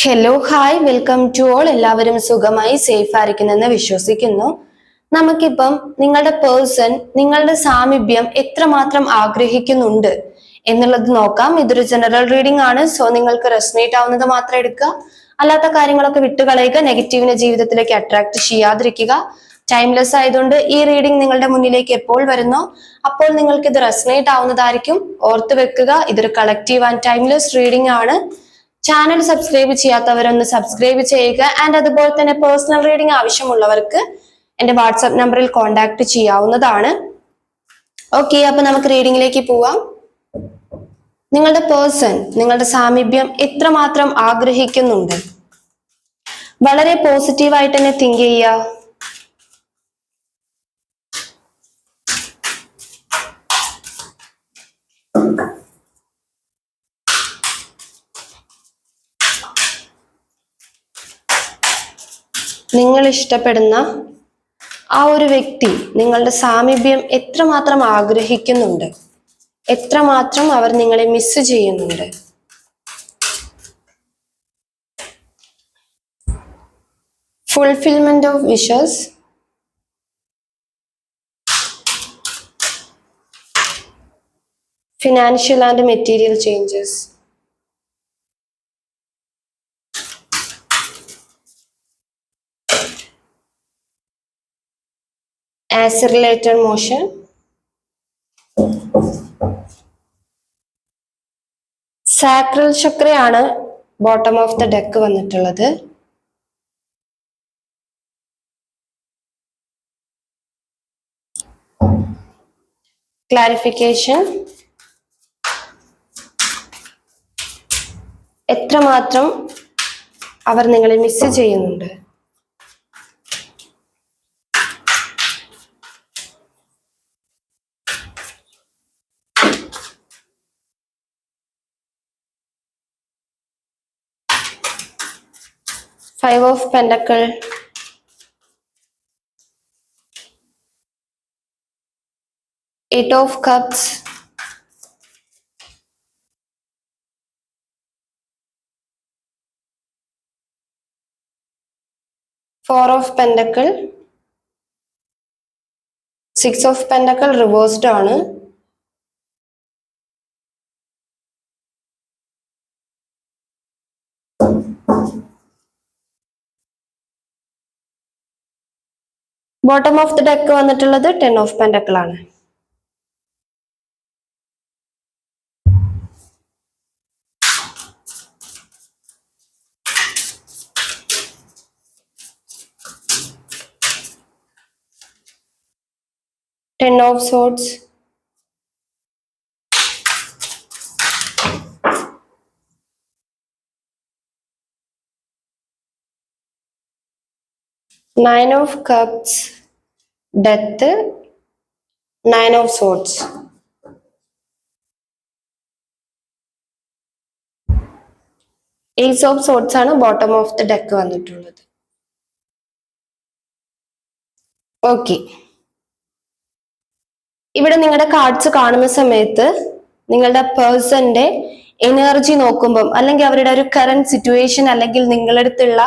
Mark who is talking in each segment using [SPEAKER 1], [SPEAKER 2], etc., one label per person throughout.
[SPEAKER 1] Hello hi welcome to all. എല്ലാവരും സുഖമായി safe ആയിരിക്കുന്നെന്ന് വിശ്വസിക്കുന്നു. നമുക്കിപ്പം നിങ്ങളുടെ പേഴ്സൺ നിങ്ങളുടെ സാമീപ്യം എത്രമാത്രം ആഗ്രഹിക്കുന്നുണ്ട് എന്നുള്ളത് നോക്കാം. ഇതൊരു ജനറൽ റീഡിംഗ് ആണ്. സോ നിങ്ങൾക്ക് റെസനേറ്റ് ആവുന്നത് മാത്രം എടുക്കുക, അല്ലാത്ത കാര്യങ്ങളൊക്കെ വിട്ടുകളയുക. നെഗറ്റീവിനെ ജീവിതത്തിലേക്ക് അട്രാക്ട് ചെയ്യാതിരിക്കുക. ടൈംലെസ് ആയതുകൊണ്ട് ഈ റീഡിംഗ് നിങ്ങളുടെ മുന്നിലേക്ക് എപ്പോൾ വരുന്നോ അപ്പോൾ നിങ്ങൾക്ക് ഇത് റെസനേറ്റ് ആവുന്നതായിരിക്കും. ഓർത്ത് വെക്കുക, ഇതൊരു കളക്റ്റീവ് ആൻഡ് ടൈംലെസ് റീഡിംഗ് ആണ്. ചാനൽ സബ്സ്ക്രൈബ് ചെയ്യാത്തവരൊന്ന് സബ്സ്ക്രൈബ് ചെയ്യുക. ആൻഡ് അതുപോലെ തന്നെ പേഴ്സണൽ റീഡിംഗ് ആവശ്യമുള്ളവർക്ക് എന്റെ വാട്സ്ആപ്പ് നമ്പറിൽ കോൺടാക്ട് ചെയ്യാവുന്നതാണ്. ഓക്കെ, അപ്പൊ നമുക്ക് റീഡിംഗിലേക്ക് പോവാം. നിങ്ങളുടെ പേഴ്സൺ നിങ്ങളുടെ സാമീപ്യം എത്രമാത്രം ആഗ്രഹിക്കുന്നുണ്ട്? വളരെ പോസിറ്റീവായിട്ട് തന്നെ തിങ്ക് ചെയ്യുക. നിങ്ങൾ ഇഷ്ടപ്പെടുന്ന ആ ഒരു വ്യക്തി നിങ്ങളുടെ സാമീപ്യം എത്രമാത്രം ആഗ്രഹിക്കുന്നുണ്ട്, എത്രമാത്രം അവർ നിങ്ങളെ മിസ് ചെയ്യുന്നുണ്ട്. Fulfilment of wishes, financial and material changes, accelerated motion, sacral ചക്രയാണ് ബോട്ടം ഓഫ് ദ ഡെക്ക് വന്നിട്ടുള്ളത്. ക്ലാരിഫിക്കേഷൻ, എത്രമാത്രം അവർ നിങ്ങളെ മിസ് ചെയ്യുന്നുണ്ട്. Five of Pentacles, Eight of Cups, Four of Pentacles, Six of Pentacles reversed ആണ്. ബോട്ടം ഓഫ് ദ ഡെക്ക് വന്നിട്ടുള്ളത് ten of pentacle ആണ്. Ten of swords, nine of cups, death, nine of swords. Ace of swords ആണ് bottom of the deck വന്നിട്ടുള്ളത്. Okay, ഇവിടെ നിങ്ങളുടെ cards കാണുന്ന സമയത്ത് നിങ്ങളുടെ പേഴ്സന്റെ എനർജി നോക്കുമ്പം, അല്ലെങ്കിൽ അവരുടെ ഒരു കറന്റ് സിറ്റുവേഷൻ, അല്ലെങ്കിൽ നിങ്ങളുടെ അടുത്തുള്ള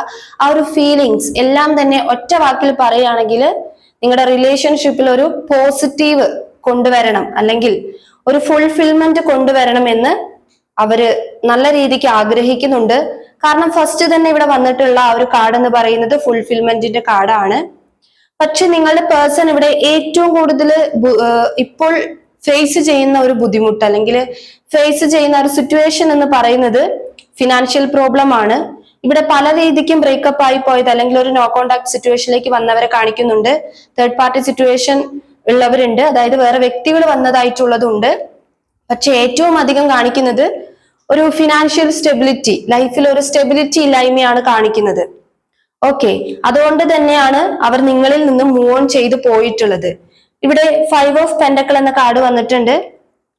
[SPEAKER 1] ആ ഒരു ഫീലിങ്സ് എല്ലാം തന്നെ ഒറ്റ വാക്കിൽ പറയുകയാണെങ്കിൽ നിങ്ങളുടെ റിലേഷൻഷിപ്പിൽ ഒരു പോസിറ്റീവ് കൊണ്ടുവരണം, അല്ലെങ്കിൽ ഒരു ഫുൾഫിൽമെന്റ് കൊണ്ടുവരണം എന്ന് അവര് നല്ല രീതിക്ക് ആഗ്രഹിക്കുന്നുണ്ട്. കാരണം ഫസ്റ്റ് തന്നെ ഇവിടെ വന്നിട്ടുള്ള ആ ഒരു കാർഡ് എന്ന് പറയുന്നത് ഫുൾഫിൽമെന്റിന്റെ കാർഡാണ്. പക്ഷെ നിങ്ങളുടെ പേഴ്സൺ ഇവിടെ ഏറ്റവും കൂടുതൽ ഇപ്പോൾ ഫേസ് ചെയ്യുന്ന ഒരു ബുദ്ധിമുട്ട്, അല്ലെങ്കിൽ ഫേസ് ചെയ്യുന്ന ഒരു സിറ്റുവേഷൻ എന്ന് പറയുന്നത് ഫിനാൻഷ്യൽ പ്രോബ്ലം ആണ്. ഇവിടെ പല രീതിക്കും ബ്രേക്കപ്പ് ആയി പോയത്, അല്ലെങ്കിൽ ഒരു നോ കോണ്ടാക്ട് സിറ്റുവേഷനിലേക്ക് വന്നവരെ കാണിക്കുന്നുണ്ട്. തേർഡ് പാർട്ടി സിറ്റുവേഷൻ ഉള്ളവരുണ്ട്, അതായത് വേറെ വ്യക്തികൾ വന്നതായിട്ടുള്ളതുണ്ട്. പക്ഷെ ഏറ്റവും അധികം കാണിക്കുന്നത് ഒരു ഫിനാൻഷ്യൽ സ്റ്റെബിലിറ്റി, ലൈഫിൽ ഒരു സ്റ്റെബിലിറ്റി ഇല്ലായ്മയാണ് കാണിക്കുന്നത്. ഓക്കെ, അതുകൊണ്ട് തന്നെയാണ് അവർ നിങ്ങളിൽ നിന്ന് മൂവ് ഓൺ ചെയ്തു പോയിട്ടുള്ളത്. ഇവിടെ ഫൈവ് ഓഫ് പെന്റക്കിൾ എന്ന കാർഡ് വന്നിട്ടുണ്ട്.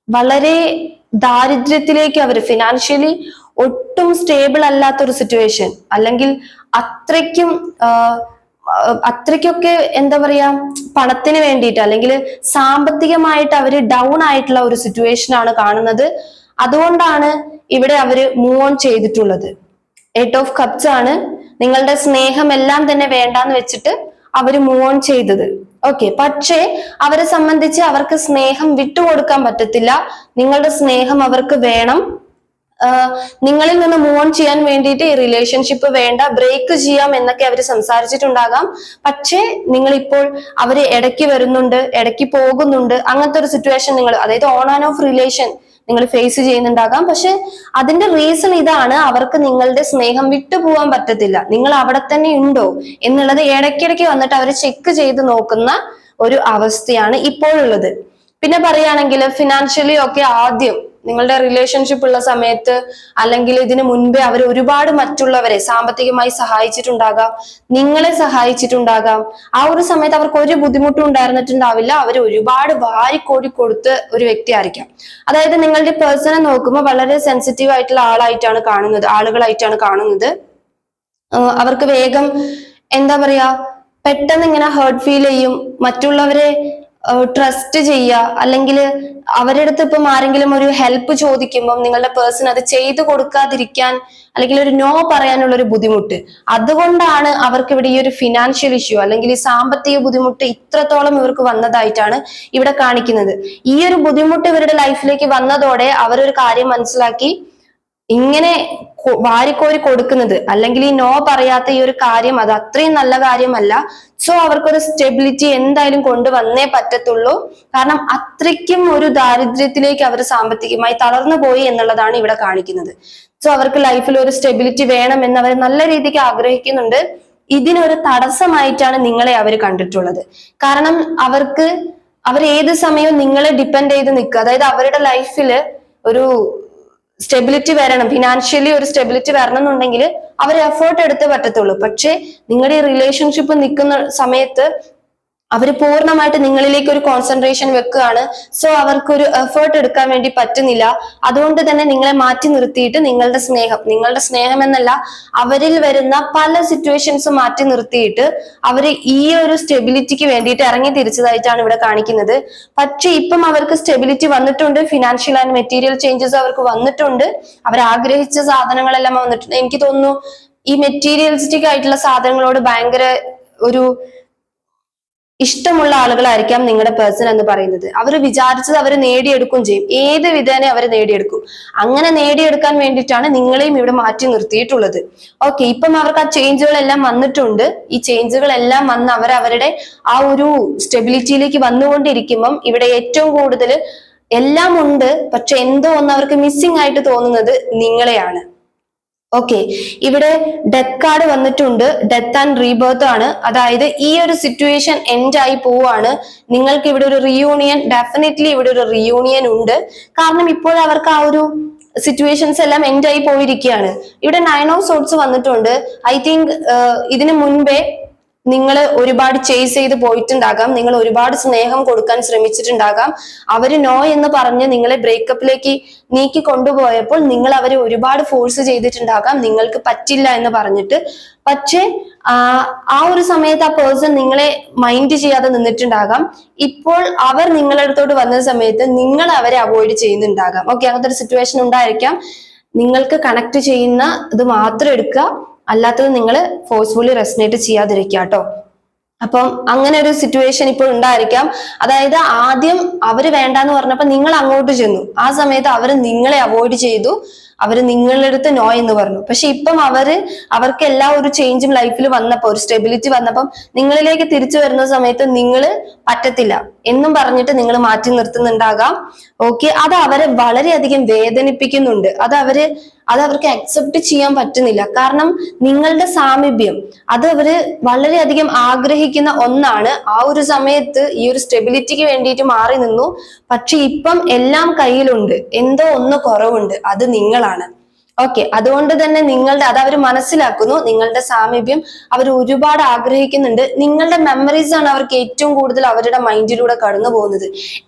[SPEAKER 1] വളരെ ദാരിദ്ര്യത്തിലേക്ക് അവർ ഫിനാൻഷ്യലി ഒട്ടും സ്റ്റേബിൾ അല്ലാത്തൊരു സിറ്റുവേഷൻ, അല്ലെങ്കിൽ അത്രയ്ക്കൊക്കെ എന്താ പറയാ, പണത്തിന് വേണ്ടിയിട്ട് അല്ലെങ്കിൽ സാമ്പത്തികമായിട്ട് അവര് ഡൗൺ ആയിട്ടുള്ള ഒരു സിറ്റുവേഷൻ ആണ് കാണുന്നത്. അതുകൊണ്ടാണ് ഇവിടെ അവര് മൂവ് ഓൺ ചെയ്തിട്ടുള്ളത്. 8 ഓഫ് കപ്സ് ആണ്. നിങ്ങളുടെ സ്നേഹം എല്ലാം തന്നെ വേണ്ടാന്ന് വെച്ചിട്ട് അവര് മൂവ് ഓൺ ചെയ്തത്. ഓക്കെ, പക്ഷേ അവരെ സംബന്ധിച്ച് അവർക്ക് സ്നേഹം വിട്ടുകൊടുക്കാൻ പറ്റത്തില്ല. നിങ്ങളുടെ സ്നേഹം അവർക്ക് വേണം. നിങ്ങളിൽ നിന്ന് മൂവ് ഓൺ ചെയ്യാൻ വേണ്ടിയിട്ട് ഈ റിലേഷൻഷിപ്പ് വേണ്ട, ബ്രേക്ക് ചെയ്യാം എന്നൊക്കെ അവർ സംസാരിച്ചിട്ടുണ്ടാകാം. പക്ഷേ നിങ്ങൾ ഇപ്പോൾ അവര് ഇടയ്ക്ക് വരുന്നുണ്ട്, ഇടയ്ക്ക് പോകുന്നുണ്ട്, അങ്ങനത്തെ ഒരു സിറ്റുവേഷൻ നിങ്ങൾ, അതായത് ഓൺ ആൻഡ് ഓഫ് റിലേഷൻ നിങ്ങൾ ഫേസ് ചെയ്യുന്നുണ്ടാകാം. പക്ഷെ അതിന്റെ റീസൺ ഇതാണ്, അവർക്ക് നിങ്ങളുടെ സ്നേഹം വിട്ടുപോകാൻ പറ്റത്തില്ല. നിങ്ങൾ അവിടെ തന്നെ ഉണ്ടോ എന്നുള്ളത് ഇടയ്ക്കിടയ്ക്ക് വന്നിട്ട് അവർ ചെക്ക് ചെയ്ത് നോക്കുന്ന ഒരു അവസ്ഥയാണ് ഇപ്പോഴുള്ളത്. പിന്നെ പറയുകയാണെങ്കിൽ ഫിനാൻഷ്യലി ഒക്കെ ആദ്യം നിങ്ങളുടെ റിലേഷൻഷിപ്പ് ഉള്ള സമയത്ത് അല്ലെങ്കിൽ ഇതിനു മുൻപേ അവർ ഒരുപാട് മറ്റുള്ളവരെ സാമ്പത്തികമായി സഹായിച്ചിട്ടുണ്ടാകാം, നിങ്ങളെ സഹായിച്ചിട്ടുണ്ടാകാം. ആ ഒരു സമയത്ത് അവർക്ക് ഒരു ബുദ്ധിമുട്ടും ഉണ്ടായിരുന്നിട്ടുണ്ടാവില്ല. അവർ ഒരുപാട് വാരിക്കോടി കൊടുത്ത് ഒരു വ്യക്തി ആയിരിക്കാം. അതായത് നിങ്ങളുടെ പേഴ്സണെ നോക്കുമ്പോൾ വളരെ സെൻസിറ്റീവ് ആയിട്ടുള്ള ആളുകളായിട്ടാണ് കാണുന്നത്. അവർക്ക് വേഗം എന്താ പറയാ, പെട്ടെന്ന് ഇങ്ങനെ ഹേർട്ട് ഫീൽ ചെയ്യും. മറ്റുള്ളവരെ ട്രസ്റ്റ് ചെയ്യുക, അല്ലെങ്കിൽ അവരുടെ അടുത്ത് ഇപ്പം ആരെങ്കിലും ഒരു ഹെൽപ്പ് ചോദിക്കുമ്പോൾ നിങ്ങളുടെ പേഴ്സൺ അത് ചെയ്തു കൊടുക്കാതിരിക്കാൻ അല്ലെങ്കിൽ ഒരു നോ പറയാനുള്ള ഒരു ബുദ്ധിമുട്ട്, അതുകൊണ്ടാണ് അവർക്ക് ഇവിടെ ഈ ഒരു ഫിനാൻഷ്യൽ ഇഷ്യൂ അല്ലെങ്കിൽ ഈ സാമ്പത്തിക ബുദ്ധിമുട്ട് ഇത്രത്തോളം ഇവർക്ക് വന്നതായിട്ടാണ് ഇവിടെ കാണിക്കുന്നത്. ഈ ഒരു ബുദ്ധിമുട്ട് ഇവരുടെ ലൈഫിലേക്ക് വന്നതോടെ അവരൊരു കാര്യം മനസ്സിലാക്കി, ഇങ്ങനെ വാരിക്കോരി കൊടുക്കുന്നത് അല്ലെങ്കിൽ ഈ നോ പറയാത്ത ഈ ഒരു കാര്യം അത് അത്രയും നല്ല കാര്യമല്ല. സോ അവർക്കൊരു സ്റ്റെബിലിറ്റി എന്തായാലും കൊണ്ടുവന്നേ പറ്റത്തുള്ളൂ. കാരണം അത്രയ്ക്കും ഒരു ദാരിദ്ര്യത്തിലേക്ക് അവർ സാമ്പത്തികമായി തളർന്നു പോയി എന്നുള്ളതാണ് ഇവിടെ കാണിക്കുന്നത്. സോ അവർക്ക് ലൈഫിൽ ഒരു സ്റ്റെബിലിറ്റി വേണം എന്ന് അവർ നല്ല രീതിക്ക് ആഗ്രഹിക്കുന്നുണ്ട്. ഇതിനൊരു തടസ്സമായിട്ടാണ് നിങ്ങളെ അവർ കണ്ടിട്ടുള്ളത്. കാരണം അവർ ഏത് സമയവും നിങ്ങളെ ഡിപ്പെൻഡ് ചെയ്ത് നിൽക്കുക. അതായത് അവരുടെ ലൈഫിൽ ഒരു സ്റ്റെബിലിറ്റി വരണം, ഫിനാൻഷ്യലി ഒരു സ്റ്റെബിലിറ്റി വരണം എന്നുണ്ടെങ്കിൽ അവർ എഫേർട്ട് എടുത്തേ പറ്റത്തുള്ളൂ. പക്ഷെ നിങ്ങളുടെ ഈ റിലേഷൻഷിപ്പ് നിൽക്കുന്ന സമയത്ത് അവർ പൂർണ്ണമായിട്ട് നിങ്ങളിലേക്ക് ഒരു കോൺസെൻട്രേഷൻ വെക്കുകയാണ്. സോ അവർക്ക് ഒരു എഫേർട്ട് എടുക്കാൻ വേണ്ടി പറ്റുന്നില്ല. അതുകൊണ്ട് തന്നെ നിങ്ങളെ മാറ്റി നിർത്തിയിട്ട് നിങ്ങളുടെ സ്നേഹം എന്നല്ല, അവരിൽ വരുന്ന പല സിറ്റുവേഷൻസും മാറ്റി നിർത്തിയിട്ട് അവര് ഈ ഒരു സ്റ്റെബിലിറ്റിക്ക് വേണ്ടിയിട്ട് ഇറങ്ങി തിരിച്ചതായിട്ടാണ് ഇവിടെ കാണിക്കുന്നത്. പക്ഷെ ഇപ്പം അവർക്ക് സ്റ്റെബിലിറ്റി വന്നിട്ടുണ്ട്, ഫിനാൻഷ്യൽ ആൻഡ് മെറ്റീരിയൽ ചേഞ്ചസ് അവർക്ക് വന്നിട്ടുണ്ട്, അവർ ആഗ്രഹിച്ച സാധനങ്ങളെല്ലാം വന്നിട്ടുണ്ട്. എനിക്ക് തോന്നുന്നു ഈ മെറ്റീരിയലിസ്റ്റിക് ആയിട്ടുള്ള സാധനങ്ങളോട് ഭയങ്കര ഒരു ഇഷ്ടമുള്ള ആളുകളായിരിക്കാം നിങ്ങളുടെ പേഴ്സൺ എന്ന് പറയുന്നത്. അവർ വിചാരിച്ചത് അവർ നേടിയെടുക്കും ചെയ്യും, ഏത് വിധേന അവർ നേടിയെടുക്കും. അങ്ങനെ നേടിയെടുക്കാൻ വേണ്ടിയിട്ടാണ് നിങ്ങളെയും ഇവിടെ മാറ്റി നിർത്തിയിട്ടുള്ളത്. ഓക്കെ, ഇപ്പം അവർക്ക് ആ ചേഞ്ചുകളെല്ലാം വന്നിട്ടുണ്ട്. ഈ ചേഞ്ചുകളെല്ലാം വന്ന് അവരുടെ ആ ഒരു സ്റ്റെബിലിറ്റിയിലേക്ക് വന്നുകൊണ്ടിരിക്കുമ്പം ഇവിടെ ഏറ്റവും കൂടുതൽ എല്ലാം ഉണ്ട്, പക്ഷെ എന്തോ ഒന്ന് അവർക്ക് മിസ്സിംഗ് ആയിട്ട് തോന്നുന്നത് നിങ്ങളെയാണ്. ഓക്കെ, ഇവിടെ ഡെത്ത് കാർഡ് വന്നിട്ടുണ്ട്. ഡെത്ത് ആൻഡ് റീബർത്ത് ആണ്. അതായത് ഈ ഒരു സിറ്റുവേഷൻ എൻഡ് ആയി പോവാണ്. നിങ്ങൾക്ക് ഇവിടെ ഒരു റിയൂണിയൻ, ഡെഫിനറ്റ്ലി ഇവിടെ ഒരു റിയൂണിയൻ ഉണ്ട്. കാരണം ഇപ്പോൾ അവർക്ക് ആ ഒരു സിറ്റുവേഷൻസ് എല്ലാം എൻഡ് ആയി പോയിരിക്കുകയാണ്. ഇവിടെ 9 ഓഫ് സോർട്സ് വന്നിട്ടുണ്ട്. ഐ തിങ്ക് ഇതിനു മുൻപേ നിങ്ങൾ ഒരുപാട് ചേസ് ചെയ്ത് പോയിട്ടുണ്ടാകാം, നിങ്ങൾ ഒരുപാട് സ്നേഹം കൊടുക്കാൻ ശ്രമിച്ചിട്ടുണ്ടാകാം. അവര് നോ എന്ന് പറഞ്ഞ് നിങ്ങളെ ബ്രേക്കപ്പിലേക്ക് നീക്കി കൊണ്ടുപോയപ്പോൾ നിങ്ങൾ അവരെ ഒരുപാട് ഫോഴ്സ് ചെയ്തിട്ടുണ്ടാകാം, നിങ്ങൾക്ക് പറ്റില്ല എന്ന് പറഞ്ഞിട്ട്. പക്ഷെ ആ ഒരു സമയത്ത് ആ പേഴ്സൺ നിങ്ങളെ മൈൻഡ് ചെയ്യാതെ നിന്നിട്ടുണ്ടാകാം. ഇപ്പോൾ അവർ നിങ്ങളുടെ അടുത്തോട്ട് വന്ന സമയത്ത് നിങ്ങൾ അവരെ അവോയ്ഡ് ചെയ്യുന്നുണ്ടാകാം. ഓക്കെ, അങ്ങനത്തെ ഒരു സിറ്റുവേഷൻ ഉണ്ടായിരിക്കാം. നിങ്ങൾക്ക് കണക്ട് ചെയ്യുന്ന ഇത് മാത്രം എടുക്കുക, അല്ലാത്തത് നിങ്ങൾ ഫോഴ്സ്ഫുള്ളി റെസനേറ്റ് ചെയ്യാതിരിക്കുക കേട്ടോ. അപ്പം അങ്ങനെ ഒരു സിറ്റുവേഷൻ ഇപ്പോൾ ഉണ്ടായിരിക്കാം. അതായത് ആദ്യം അവര് വേണ്ടാന്ന് പറഞ്ഞപ്പോ നിങ്ങൾ അങ്ങോട്ട് ചെന്നു, ആ സമയത്ത് അവര് നിങ്ങളെ അവോയ്ഡ് ചെയ്തു, അവര് നിങ്ങളുടെ അടുത്ത് നോ എന്ന് പറഞ്ഞു. പക്ഷെ ഇപ്പം അവർക്ക് എല്ലാ ഒരു ചേഞ്ചും ലൈഫിൽ വന്നപ്പോ, ഒരു സ്റ്റെബിലിറ്റി വന്നപ്പം നിങ്ങളിലേക്ക് തിരിച്ചു വരുന്ന സമയത്ത് നിങ്ങൾ പറ്റത്തില്ല എന്നും പറഞ്ഞിട്ട് നിങ്ങൾ മാറ്റി നിർത്തുന്നുണ്ടാകാം. ഓക്കെ, അത് അവരെ വളരെയധികം വേദനിപ്പിക്കുന്നുണ്ട്. അത് അവർക്ക് അക്സെപ്റ്റ് ചെയ്യാൻ പറ്റുന്നില്ല. കാരണം നിങ്ങളുടെ സാമീപ്യം അത് അവര് വളരെയധികം ആഗ്രഹിക്കുന്ന ഒന്നാണ്. ആ ഒരു സമയത്ത് ഈ ഒരു സ്റ്റെബിലിറ്റിക്ക് വേണ്ടിയിട്ട് മാറി നിന്നു. പക്ഷെ ഇപ്പം എല്ലാം കയ്യിലുണ്ട്, എന്തോ ഒന്ന് കുറവുണ്ട്, അത് നിങ്ങളാണ്. ഓക്കെ, അതുകൊണ്ട് തന്നെ അത് അവർ മനസ്സിലാക്കുന്നു. നിങ്ങളുടെ സാമീപ്യം അവർ ഒരുപാട് ആഗ്രഹിക്കുന്നുണ്ട്. നിങ്ങളുടെ മെമ്മറീസ് ആണ് അവർക്ക് ഏറ്റവും കൂടുതൽ അവരുടെ മൈൻഡിലൂടെ കടന്നു പോകുന്നത്.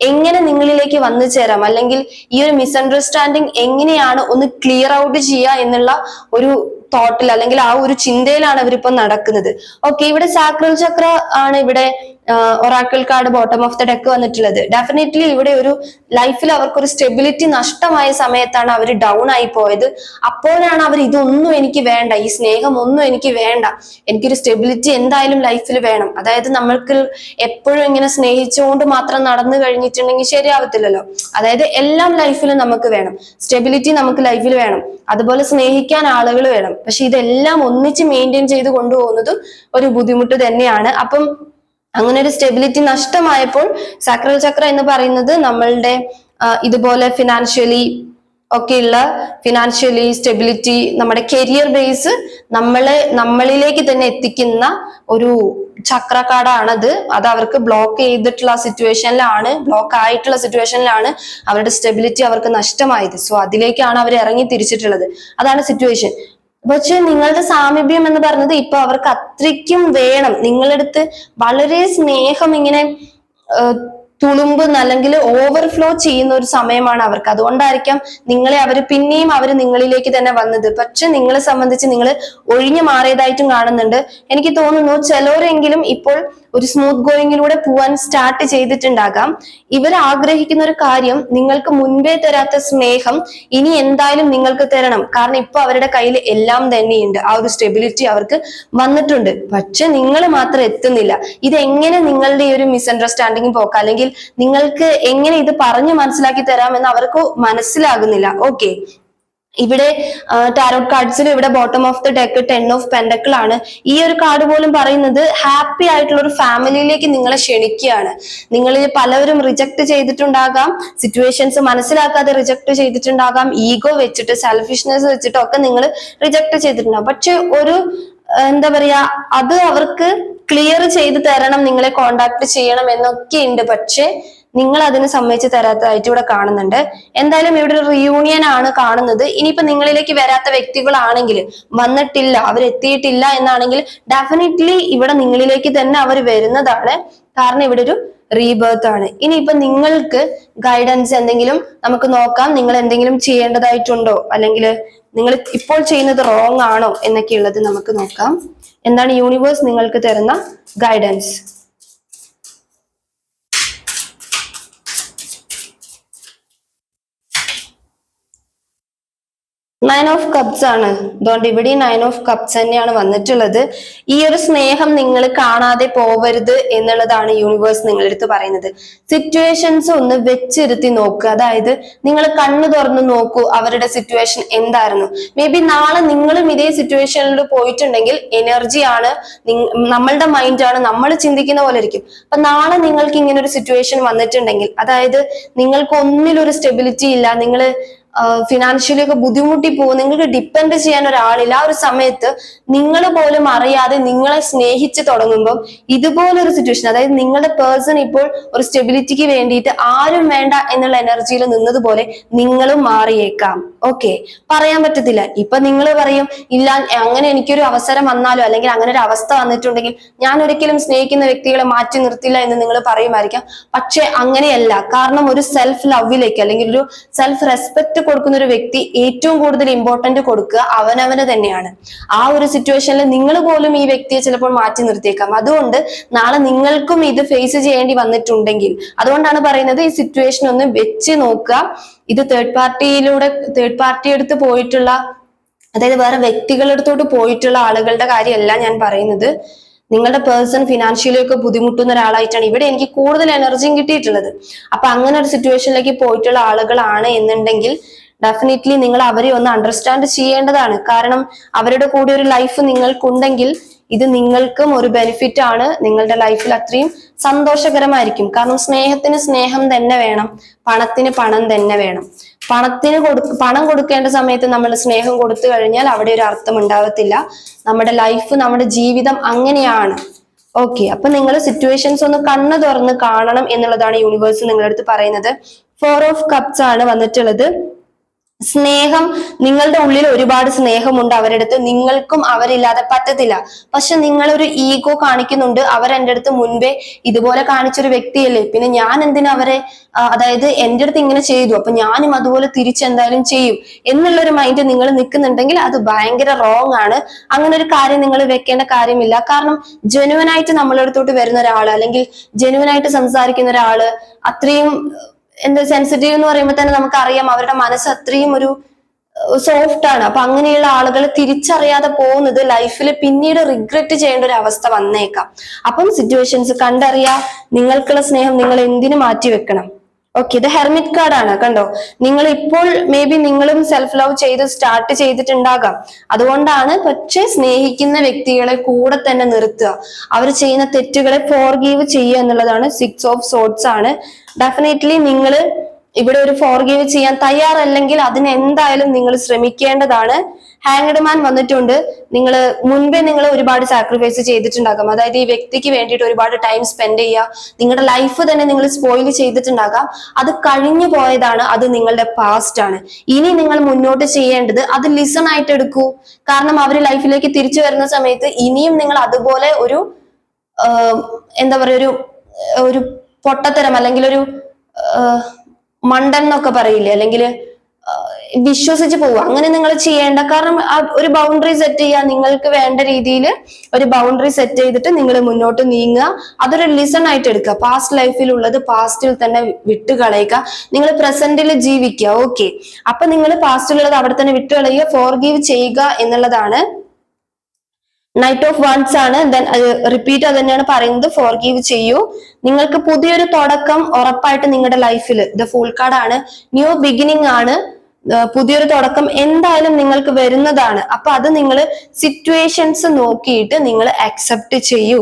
[SPEAKER 1] എങ്ങനെ നിങ്ങളിലേക്ക് വന്നു ചേരാം, അല്ലെങ്കിൽ ഈ ഒരു മിസ്അണ്ടർസ്റ്റാൻഡിങ് എങ്ങനെയാണ് ഒന്ന് ക്ലിയർ ഔട്ട് ചെയ്യുക എന്നുള്ള ഒരു തോട്ടിൽ അല്ലെങ്കിൽ ആ ഒരു ചിന്തയിലാണ് അവരിപ്പം നടക്കുന്നത്. ഓക്കെ, ഇവിടെ സാക്രൽ ചക്ര ആണ് ഇവിടെ Oracle card bottom of the deck വന്നിട്ടുള്ളത്. ഡെഫിനറ്റ്ലി ഇവിടെ ഒരു ലൈഫിൽ അവർക്കൊരു സ്റ്റെബിലിറ്റി നഷ്ടമായ സമയത്താണ് അവർ ഡൗൺ ആയി പോയത്. അപ്പോഴാണ് അവർ ഇതൊന്നും എനിക്ക് വേണ്ട, ഈ സ്നേഹം ഒന്നും എനിക്ക് വേണ്ട, എനിക്കൊരു സ്റ്റെബിലിറ്റി എന്തായാലും ലൈഫിൽ വേണം. അതായത് നമ്മൾക്ക് എപ്പോഴും ഇങ്ങനെ സ്നേഹിച്ചുകൊണ്ട് മാത്രം നടന്നു കഴിഞ്ഞിട്ടുണ്ടെങ്കിൽ ശരിയാവത്തില്ലല്ലോ. അതായത് എല്ലാം ലൈഫിൽ നമുക്ക് വേണം, സ്റ്റെബിലിറ്റി നമുക്ക് ലൈഫിൽ വേണം, അതുപോലെ സ്നേഹിക്കാൻ ആളുകൾ വേണം. പക്ഷെ ഇതെല്ലാം ഒന്നിച്ച് മെയിൻറ്റെയിൻ ചെയ്ത് കൊണ്ടുപോകുന്നത് ഒരു ബുദ്ധിമുട്ട് തന്നെയാണ്. അപ്പം അങ്ങനെ ഒരു സ്റ്റെബിലിറ്റി നഷ്ടമായപ്പോൾ സാക്രൽ ചക്ര എന്ന് പറയുന്നത് നമ്മളുടെ ഇതുപോലെ ഫിനാൻഷ്യലി സ്റ്റെബിലിറ്റി, നമ്മുടെ കരിയർ ബേസ് നമ്മളിലേക്ക് തന്നെ എത്തിക്കുന്ന ഒരു ചക്രക്കാടാണത്. അത് അവർക്ക് ബ്ലോക്ക് ആയിട്ടുള്ള സിറ്റുവേഷനിലാണ് അവരുടെ സ്റ്റെബിലിറ്റി അവർക്ക് നഷ്ടമായത്. സോ അതിലേക്കാണ് അവർ ഇറങ്ങി തിരിച്ചിട്ടുള്ളത്. അതാണ് സിറ്റുവേഷൻ. പക്ഷെ നിങ്ങളുടെ സാമീപ്യം എന്ന് പറഞ്ഞത് ഇപ്പൊ അവർക്ക് അത്രയ്ക്കും വേണം, നിങ്ങളടുത്ത് വളരെ സ്നേഹം ഇങ്ങനെ തുളുമ്പുന്ന അല്ലെങ്കിൽ ഓവർഫ്ലോ ചെയ്യുന്ന ഒരു സമയമാണ് അവർക്ക്. അതുകൊണ്ടായിരിക്കാം പിന്നെയും അവര് നിങ്ങളിലേക്ക് തന്നെ വന്നത്. പക്ഷെ നിങ്ങളെ സംബന്ധിച്ച് നിങ്ങൾ ഒഴിഞ്ഞു മാറിയതായിട്ടും കാണുന്നുണ്ട്. എനിക്ക് തോന്നുന്നു ചിലരെങ്കിലും ഇപ്പോൾ ഒരു സ്മൂത്ത് ഗോയിങ്ങിലൂടെ പോവാൻ സ്റ്റാർട്ട് ചെയ്തിട്ടുണ്ടാകാം. ഇവർ ആഗ്രഹിക്കുന്ന ഒരു കാര്യം, നിങ്ങൾക്ക് മുൻപേ തരാത്ത സ്നേഹം ഇനി എന്തായാലും നിങ്ങൾക്ക് തരണം. കാരണം ഇപ്പൊ അവരുടെ കയ്യിൽ എല്ലാം തന്നെയുണ്ട്, ആ ഒരു സ്റ്റെബിലിറ്റി അവർക്ക് വന്നിട്ടുണ്ട്. പക്ഷെ നിങ്ങൾ മാത്രം എത്തുന്നില്ല. ഇതെങ്ങനെ നിങ്ങളുടെ ഈ ഒരു മിസ്അണ്ടർസ്റ്റാൻഡിങ് പോക്കാം, അല്ലെങ്കിൽ നിങ്ങൾക്ക് എങ്ങനെ ഇത് പറഞ്ഞു മനസ്സിലാക്കി തരാമെന്ന് അവർക്ക് മനസ്സിലാകുന്നില്ല. ഓക്കെ, ഇവിടെ ടാരോട്ട് കാർഡ്സിൽ ഇവിടെ bottom of the deck 10 of pentacle ആണ്. ഈ ഒരു കാർഡ് പോലും പറയുന്നത് ഹാപ്പി ആയിട്ടുള്ള ഒരു ഫാമിലിയിലേക്ക് നിങ്ങളെ ക്ഷണിക്കുകയാണ്. നിങ്ങളിൽ പലവരും റിജക്ട് ചെയ്തിട്ടുണ്ടാകാം, സിറ്റുവേഷൻസ് മനസ്സിലാക്കാതെ റിജക്ട് ചെയ്തിട്ടുണ്ടാകാം, ഈഗോ വെച്ചിട്ട് സെൽഫിഷ്നെസ് വെച്ചിട്ടൊക്കെ നിങ്ങൾ റിജക്ട് ചെയ്തിട്ടുണ്ടാകും. പക്ഷെ ഒരു എന്താ പറയാ, അത് അവർക്ക് ക്ലിയർ ചെയ്ത് തരണം, നിങ്ങളെ കോണ്ടാക്ട് ചെയ്യണം എന്നൊക്കെ ഉണ്ട്. പക്ഷെ നിങ്ങൾ അതിന് സമ്മതിച്ച് തരാത്തതായിട്ട് ഇവിടെ കാണുന്നുണ്ട്. എന്തായാലും ഇവിടെ ഒരു റിയൂണിയൻ ആണ് കാണുന്നത്. ഇനിയിപ്പോ നിങ്ങളിലേക്ക് വരാത്ത വ്യക്തികളാണെങ്കിൽ, വന്നിട്ടില്ല, അവരെത്തിയിട്ടില്ല എന്നാണെങ്കിൽ ഡെഫിനറ്റ്ലി ഇവിടെ നിങ്ങളിലേക്ക് തന്നെ അവർ വരുന്നതാണ്. കാരണം ഇവിടെ ഒരു റീബർത്ത് ആണ്. ഇനിയിപ്പോ നിങ്ങൾക്ക് ഗൈഡൻസ് എന്തെങ്കിലും നമുക്ക് നോക്കാം. നിങ്ങൾ എന്തെങ്കിലും ചെയ്യേണ്ടതായിട്ടുണ്ടോ, അല്ലെങ്കിൽ നിങ്ങൾ ഇപ്പോൾ ചെയ്യുന്നത് റോങ് ആണോ എന്നൊക്കെയുള്ളത് നമുക്ക് നോക്കാം. എന്താണ് യൂണിവേഴ്സ് നിങ്ങൾക്ക് തരുന്ന ഗൈഡൻസ്? 9 ഓഫ് കപ്സ് ആണ്. അതുകൊണ്ട് ഇവിടെ 9 ഓഫ് കപ്സ് തന്നെയാണ് വന്നിട്ടുള്ളത്. ഈ ഒരു സ്നേഹം നിങ്ങൾ കാണാതെ പോവരുത് എന്നുള്ളതാണ് യൂണിവേഴ്സ് നിങ്ങളടുത്ത് പറയുന്നത്. സിറ്റുവേഷൻസ് ഒന്ന് വെച്ചിരുത്തി നോക്കുക. അതായത് നിങ്ങൾ കണ്ണു തുറന്ന് നോക്കൂ, അവരുടെ സിറ്റുവേഷൻ എന്തായിരുന്നു. മേ ബി നാളെ നിങ്ങളും ഇതേ സിറ്റുവേഷനിൽ പോയിട്ടുണ്ടെങ്കിൽ എനർജിയാണ്, നമ്മളുടെ മൈൻഡാണ്, നമ്മൾ ചിന്തിക്കുന്ന പോലെ ഇരിക്കും. അപ്പൊ നാളെ നിങ്ങൾക്ക് ഇങ്ങനെ ഒരു സിറ്റുവേഷൻ വന്നിട്ടുണ്ടെങ്കിൽ, അതായത് നിങ്ങൾക്ക് ഒന്നിലൊരു സ്റ്റെബിലിറ്റി ഇല്ല, നിങ്ങൾ ഫിനാൻഷ്യലി ഒക്കെ ബുദ്ധിമുട്ടി പോകും, നിങ്ങൾക്ക് ഡിപ്പെൻഡ് ചെയ്യാൻ ഒരാളില്ല, ആ ഒരു സമയത്ത് നിങ്ങൾ പോലും അറിയാതെ നിങ്ങളെ സ്നേഹിച്ച് തുടങ്ങുമ്പോൾ ഇതുപോലൊരു സിറ്റുവേഷൻ, അതായത് നിങ്ങളുടെ പേഴ്സൺ ഇപ്പോൾ ഒരു സ്റ്റെബിലിറ്റിക്ക് വേണ്ടിയിട്ട് ആരും വേണ്ട എന്നുള്ള എനർജിയിൽ നിന്നതുപോലെ നിങ്ങളും മാറിയേക്കാം. ഓക്കെ, പറയാൻ പറ്റത്തില്ല. ഇപ്പൊ നിങ്ങൾ പറയും, ഇല്ല അങ്ങനെ എനിക്കൊരു അവസരം വന്നാലോ അല്ലെങ്കിൽ അങ്ങനെ ഒരു അവസ്ഥ വന്നിട്ടുണ്ടെങ്കിൽ ഞാൻ ഒരിക്കലും സ്നേഹിക്കുന്ന വ്യക്തികളെ മാറ്റി നിർത്തില്ല എന്ന് നിങ്ങൾ പറയുമായിരിക്കാം. പക്ഷെ അങ്ങനെയല്ല. കാരണം ഒരു സെൽഫ് ലവിലേക്ക് അല്ലെങ്കിൽ ഒരു സെൽഫ് റെസ്പെക്ട് കൊടുക്കുന്ന ഒരു വ്യക്തി ഏറ്റവും കൂടുതൽ ഇമ്പോർട്ടന്റ് കൊടുക്കുക അവനവന് തന്നെയാണ്. ആ ഒരു സിറ്റുവേഷനിൽ നിങ്ങൾ പോലും ഈ വ്യക്തിയെ ചിലപ്പോൾ മാറ്റി നിർത്തിയേക്കാം. അതുകൊണ്ട് നാളെ നിങ്ങൾക്കും ഇത് ഫേസ് ചെയ്യേണ്ടി വന്നിട്ടുണ്ടെങ്കിൽ, അതുകൊണ്ടാണ് പറയുന്നത് ഈ സിറ്റുവേഷൻ ഒന്ന് വെച്ച് നോക്കുക. ഇത് തേർഡ് പാർട്ടി അടുത്ത് പോയിട്ടുള്ള, അതായത് വേറെ വ്യക്തികളുടെ അടുത്തോട്ട് പോയിട്ടുള്ള ആളുകളുടെ കാര്യമല്ല ഞാൻ പറയുന്നത്. നിങ്ങളുടെ പേഴ്സൺ ഫിനാൻഷ്യലി ഒക്കെ ബുദ്ധിമുട്ടുന്ന ഒരാളായിട്ടാണ് ഇവിടെ എനിക്ക് കൂടുതൽ എനർജിയും കിട്ടിയിട്ടുള്ളത്. അപ്പൊ അങ്ങനെ ഒരു സിറ്റുവേഷനിലേക്ക് പോയിട്ടുള്ള ആളുകളാണ് എന്നുണ്ടെങ്കിൽ ഡെഫിനറ്റ്ലി നിങ്ങൾ അവരെ ഒന്ന് അണ്ടർസ്റ്റാൻഡ് ചെയ്യേണ്ടതാണ്. കാരണം അവരുടെ കൂടെ ഒരു ലൈഫ് നിങ്ങൾക്കുണ്ടെങ്കിൽ ഇത് നിങ്ങൾക്കും ഒരു ബെനിഫിറ്റ് ആണ്, നിങ്ങളുടെ ലൈഫിൽ അത്രയും സന്തോഷകരമായിരിക്കും. കാരണം സ്നേഹത്തിന് സ്നേഹം തന്നെ വേണം, പണത്തിന് പണം തന്നെ വേണം. പണം കൊടുക്കേണ്ട സമയത്ത് നമ്മൾ സ്നേഹം കൊടുത്തു കഴിഞ്ഞാൽ അവിടെ ഒരു അർത്ഥം ഉണ്ടാവത്തില്ല. നമ്മുടെ ലൈഫ്, നമ്മുടെ ജീവിതം അങ്ങനെയാണ്. ഓക്കെ, അപ്പൊ നിങ്ങൾ സിറ്റുവേഷൻസ് ഒന്ന് കണ്ണു തുറന്ന് കാണണം എന്നുള്ളതാണ് യൂണിവേഴ്സ് നിങ്ങളുടെ അടുത്ത് പറയുന്നത്. 4 ഓഫ് കപ്സ് ആണ് വന്നിട്ടുള്ളത്. സ്നേഹം, നിങ്ങളുടെ ഉള്ളിൽ ഒരുപാട് സ്നേഹമുണ്ട് അവരുടെ അടുത്ത്, നിങ്ങൾക്കും അവരില്ലാതെ പറ്റത്തില്ല. പക്ഷെ നിങ്ങളൊരു ഈഗോ കാണിക്കുന്നുണ്ട്, അവരെന്റെ അടുത്ത് മുൻപേ ഇതുപോലെ കാണിച്ചൊരു വ്യക്തിയല്ലേ, പിന്നെ ഞാൻ എന്തിനാ അവരെ അതായത് എന്റെ അടുത്ത് ഇങ്ങനെ ചെയ്തു, അപ്പൊ ഞാനും അതുപോലെ തിരിച്ചെന്തായാലും ചെയ്യും എന്നുള്ളൊരു മൈൻഡ് നിങ്ങൾ നിൽക്കുന്നുണ്ടെങ്കിൽ അത് ഭയങ്കര റോങ് ആണ്. അങ്ങനെ ഒരു കാര്യം നിങ്ങൾ വെക്കേണ്ട കാര്യമില്ല. കാരണം ജെനുവൻ ആയിട്ട് നമ്മളടുത്തോട്ട് വരുന്ന ഒരാള്, അല്ലെങ്കിൽ ജെനുവൻ ആയിട്ട് സംസാരിക്കുന്ന ഒരാള് അത്രയും എന്താ സെൻസിറ്റീവ് എന്ന് പറയുമ്പോൾ തന്നെ നമുക്കറിയാം അവരുടെ മനസ്സ് അത്രയും ഒരു സോഫ്റ്റ് ആണ്. അപ്പൊ അങ്ങനെയുള്ള ആളുകൾ തിരിച്ചറിയാതെ പോകുന്നത് ലൈഫിൽ പിന്നീട് റിഗ്രറ്റ് ചെയ്യേണ്ട ഒരു അവസ്ഥ വന്നേക്കാം. അപ്പം സിറ്റുവേഷൻസ് കണ്ടറിയാ, നിങ്ങൾക്കുള്ള സ്നേഹം നിങ്ങൾ എന്തിനു മാറ്റി വെക്കണം. ഓക്കെ, ഇത് ഹെർമിറ്റ് കാർഡ് ആണ് കണ്ടോ. നിങ്ങൾ ഇപ്പോൾ മേ ബി നിങ്ങളും സെൽഫ് ലവ് ചെയ്ത് സ്റ്റാർട്ട് ചെയ്തിട്ടുണ്ടാകാം, അതുകൊണ്ടാണ്. പക്ഷെ സ്നേഹിക്കുന്ന വ്യക്തികളെ കൂടെ തന്നെ നിർത്തുക, അവർ ചെയ്യുന്ന തെറ്റുകളെ ഫോർഗീവ് ചെയ്യുക എന്നുള്ളതാണ്. 6 ഓഫ് സോർഡ്സ് ആണ്. ഡെഫിനറ്റ്ലി നിങ്ങൾ ഇവിടെ ഒരു ഫോർഗീവ് ചെയ്യാൻ തയ്യാറല്ലെങ്കിൽ അതിന് എന്തായാലും നിങ്ങൾ ശ്രമിക്കേണ്ടതാണ്. ഹാങ്ഡ് മാൻ വന്നിട്ടുണ്ട്. നിങ്ങൾ മുൻപേ നിങ്ങൾ ഒരുപാട് സാക്രിഫൈസ് ചെയ്തിട്ടുണ്ടാകാം, അതായത് ഈ വ്യക്തിക്ക് വേണ്ടിയിട്ട് ഒരുപാട് ടൈം സ്പെൻഡ് ചെയ്യുക, നിങ്ങളുടെ ലൈഫ് തന്നെ നിങ്ങൾ സ്പോയിൽ ചെയ്തിട്ടുണ്ടാകാം. അത് കഴിഞ്ഞു പോയതാണ്, അത് നിങ്ങളുടെ പാസ്റ്റ് ആണ്. ഇനി നിങ്ങൾ മുന്നോട്ട് ചെയ്യേണ്ടത് അത് ലിസൺ ആയിട്ട് എടുക്കൂ. കാരണം അവർ ലൈഫിലേക്ക് തിരിച്ചു വരുന്ന സമയത്ത് ഇനിയും നിങ്ങൾ അതുപോലെ ഒരു എന്താ പറയുക, ഒരു പൊട്ടത്തരം അല്ലെങ്കിൽ ഒരു മണ്ടൻ എന്നൊക്കെ പറയില്ലേ, അല്ലെങ്കിൽ വിശ്വസിച്ച് പോവുക, അങ്ങനെ നിങ്ങൾ ചെയ്യേണ്ട. കാരണം ഒരു ബൗണ്ടറി സെറ്റ് ചെയ്യുക, നിങ്ങൾക്ക് വേണ്ട രീതിയിൽ ഒരു ബൗണ്ടറി സെറ്റ് ചെയ്തിട്ട് നിങ്ങൾ മുന്നോട്ട് നീങ്ങുക. അതൊരു ലിസൺ ആയിട്ട് എടുക്കുക. പാസ്റ്റ് ലൈഫിലുള്ളത് പാസ്റ്റിൽ തന്നെ വിട്ടുകളയുക, നിങ്ങൾ പ്രസന്റിൽ ജീവിക്കുക. ഓക്കെ, അപ്പൊ നിങ്ങൾ പാസ്റ്റിലുള്ളത് അവിടെ തന്നെ വിട്ടുകളയുക, ഫോർഗീവ് ചെയ്യുക എന്നുള്ളതാണ്. നൈറ്റ് ഓഫ് വൺസ് ആണ്. ദെൻ റിപ്പീറ്റ് അത് തന്നെയാണ് പറയുന്നത്, ഫോർഗീവ് ചെയ്യൂ. നിങ്ങൾക്ക് പുതിയൊരു തുടക്കം ഉറപ്പായിട്ട് നിങ്ങളുടെ ലൈഫിൽ, ദ ഫൂൾ കാർഡ് ആണ്, ന്യൂ ബിഗിനിങ് ആണ്. പുതിയൊരു തുടക്കം എന്തായാലും നിങ്ങൾക്ക് വരുന്നതാണ്. അപ്പൊ അത് നിങ്ങൾ സിറ്റുവേഷൻസ് നോക്കിയിട്ട് നിങ്ങൾ അക്സെപ്റ്റ് ചെയ്യൂ.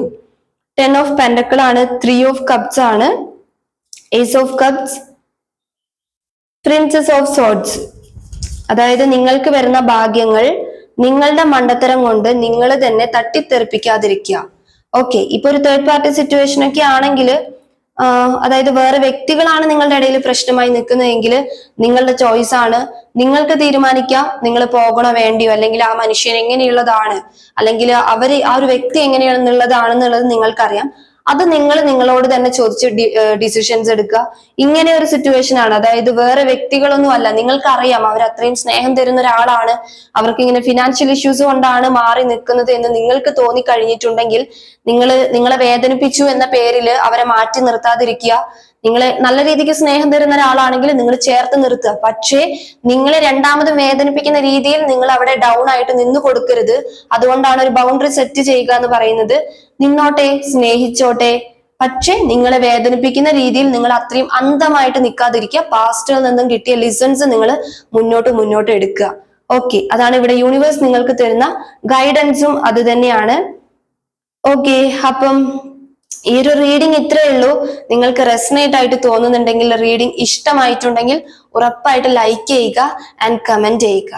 [SPEAKER 1] 10 ഓഫ് പെന്റക്കിൾ ആണ്, 3 ഓഫ് കപ്സ് ആണ്, ace of cups, princess of swords. അതായത് നിങ്ങൾക്ക് വരുന്ന ഭാഗ്യങ്ങൾ നിങ്ങളുടെ മണ്ടത്തരം കൊണ്ട് നിങ്ങൾ തന്നെ തട്ടിത്തെറിപ്പിക്കാതിരിക്കുക. ഓക്കെ, ഇപ്പൊ ഒരു തേർഡ് പാർട്ടി സിറ്റുവേഷൻ ഒക്കെ ആണെങ്കിൽ, അതായത് വേറെ വ്യക്തികളാണ് നിങ്ങളുടെ ഇടയിൽ പ്രശ്നമായി നിൽക്കുന്നതെങ്കിൽ നിങ്ങളുടെ ചോയ്സ് ആണ്. നിങ്ങൾക്ക് തീരുമാനിക്കാം നിങ്ങൾ പോകണോ വേണ്ടിയോ, അല്ലെങ്കിൽ ആ മനുഷ്യൻ എങ്ങനെയുള്ളതാണ്, അല്ലെങ്കിൽ ആ ഒരു വ്യക്തി എങ്ങനെയാണെന്നുള്ളതാണെന്നുള്ളത് നിങ്ങൾക്കറിയാം. അത് നിങ്ങൾ നിങ്ങളോട് തന്നെ ചോദിച്ച് ഡിസിഷൻസ് എടുക്കുക. ഇങ്ങനെ ഒരു സിറ്റുവേഷൻ ആണ്, അതായത് വേറെ വ്യക്തികളൊന്നും അല്ല, നിങ്ങൾക്കറിയാം അവർ അത്രയും സ്നേഹം തരുന്ന ഒരാളാണ്, അവർക്ക് ഇങ്ങനെ ഫിനാൻഷ്യൽ ഇഷ്യൂസ് കൊണ്ടാണ് മാറി നിൽക്കുന്നത് എന്ന് നിങ്ങൾക്ക് തോന്നിക്കഴിഞ്ഞിട്ടുണ്ടെങ്കിൽ നിങ്ങളെ വേദനിപ്പിച്ചു എന്ന പേരിൽ അവരെ മാറ്റി നിർത്താതിരിക്കുക. നിങ്ങളെ നല്ല രീതിക്ക് സ്നേഹം തരുന്ന ഒരാളാണെങ്കിൽ നിങ്ങൾ ചേർത്ത് നിർത്തുക. പക്ഷേ നിങ്ങളെ രണ്ടാമത് വേദനിപ്പിക്കുന്ന രീതിയിൽ നിങ്ങൾ അവിടെ ഡൗൺ ആയിട്ട് നിന്ന് കൊടുക്കരുത്. അതുകൊണ്ടാണ് ഒരു ബൗണ്ടറി സെറ്റ് ചെയ്യുക എന്ന് പറയുന്നത്. നിന്നോട്ടെ, സ്നേഹിച്ചോട്ടെ, പക്ഷെ നിങ്ങളെ വേദനിപ്പിക്കുന്ന രീതിയിൽ നിങ്ങൾ അത്രയും അന്ധമായിട്ട് നിൽക്കാതിരിക്കുക. പാസ്റ്റിൽ നിന്നും കിട്ടിയ ലിസൺസ് നിങ്ങൾ മുന്നോട്ട് എടുക്കുക. ഓക്കെ, അതാണ് ഇവിടെ യൂണിവേഴ്സ് നിങ്ങൾക്ക് തരുന്ന ഗൈഡൻസും അത് തന്നെയാണ്. ഓക്കെ, അപ്പം ഈ ഒരു റീഡിംഗ് ഇത്രയേ ഉള്ളൂ. നിങ്ങൾക്ക് റെസനേറ്റ് ആയിട്ട് തോന്നുന്നുണ്ടെങ്കിൽ, റീഡിംഗ് ഇഷ്ടമായിട്ടുണ്ടെങ്കിൽ ഉറപ്പായിട്ട് ലൈക്ക് ചെയ്യുക ആൻഡ് കമന്റ് ചെയ്യുക.